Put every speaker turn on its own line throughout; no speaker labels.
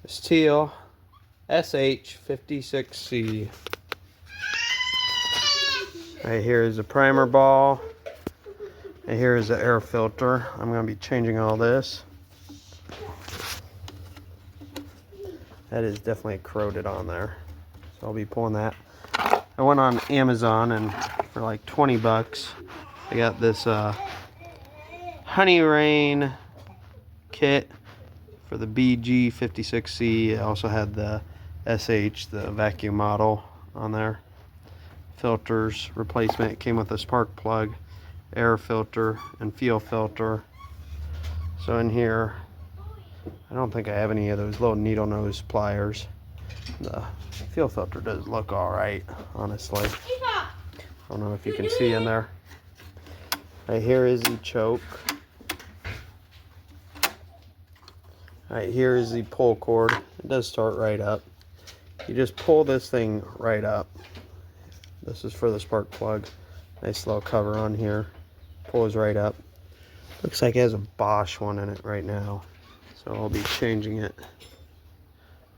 Stihl SH56C. Right here is the primer ball. And here is the air filter. I'm going to be changing all this. That is definitely corroded on there. So I'll be pulling that. I went on Amazon and for like 20 bucks, I got this Honey Rain kit for the BG56C. I also had the SH, the vacuum model on there. Filters replacement. It came with a spark plug, air filter, and fuel filter. So in here, I don't think I have any of those little needle nose pliers. The fuel filter does look alright, honestly. I don't know if you can see in there. Right here is the choke. Right here is the pull cord. It does start right up. You just pull this thing right up. This is for the spark plug. Nice little cover on here. Pulls right up. Looks like it has a Bosch one in it right now. So I'll be changing it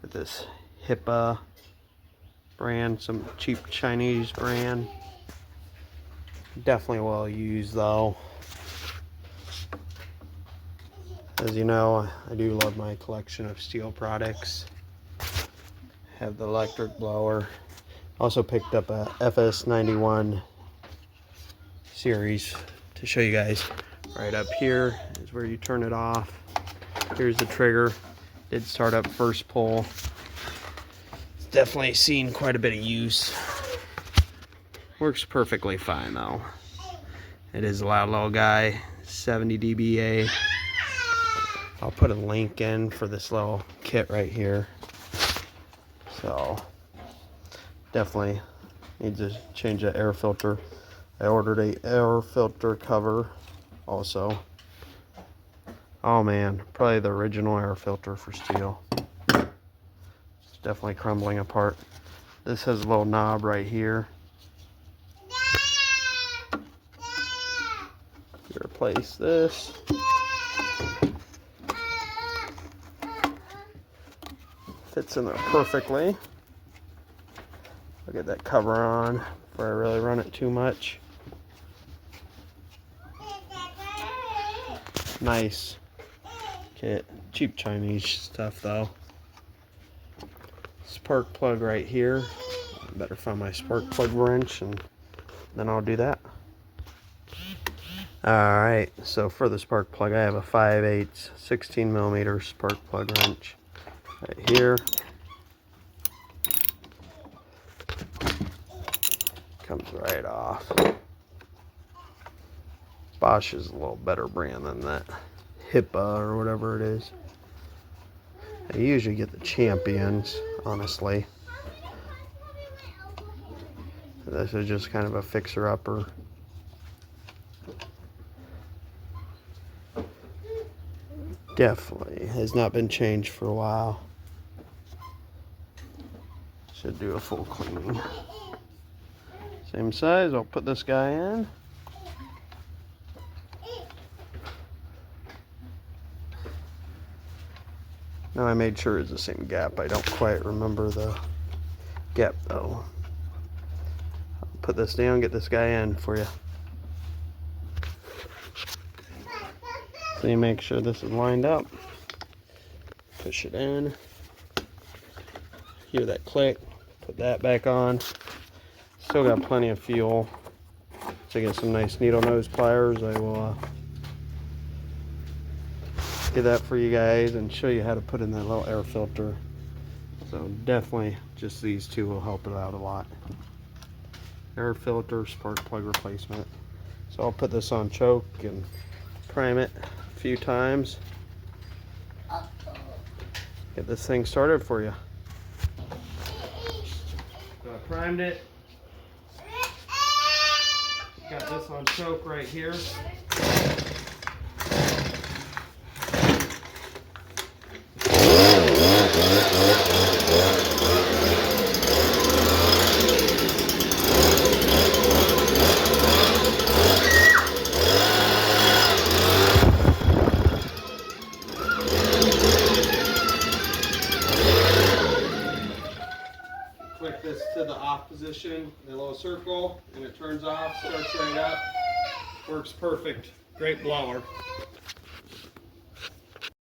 with this HIPAA brand, some cheap Chinese brand. Definitely well used though. As you know, I do love my collection of Stihl products. Have the electric blower. Also picked up a FS91 series to show you guys. Right up here is where you turn it off. Here's the trigger. Did start up first pull. It's definitely seen quite a bit of use. Works perfectly fine though. It is a loud little guy, 70 dBA. I'll put a link in for this little kit right here. So definitely need to change the air filter. I ordered a air filter cover also. Oh man, probably the original air filter for Stihl. It's definitely crumbling apart. This has a little knob right here. You replace this. Fits in there perfectly. I'll get that cover on before I really run it too much. Nice kit. Cheap Chinese stuff though. Spark plug right here. Better find my spark plug wrench and then I'll do that. Alright, so for the spark plug I have a 5/8 16mm spark plug wrench right here. Comes right off. Bosch is a little better brand than that HIPAA or whatever it is. I usually get the Champions, honestly. This is just kind of a fixer-upper. Definitely has not been changed for a while. Should do a full cleaning. Same size, I'll put this guy in. Now I made sure it's the same gap. I don't quite remember the gap though. I'll put this down, get this guy in for you. So you make sure this is lined up. Push it in. Hear that click. Put that back on. Still got plenty of fuel. So get some nice needle nose pliers. I will get that for you guys and show you how to put in that little air filter. So definitely just these two will help it out a lot. Air filter, spark plug replacement. So I'll put this on choke and prime it a few times. Get this thing started for you. So I primed it. Got this on choke right here. click this to the off position, the little circle, and it turns off, starts right up. Works perfect. Great blower.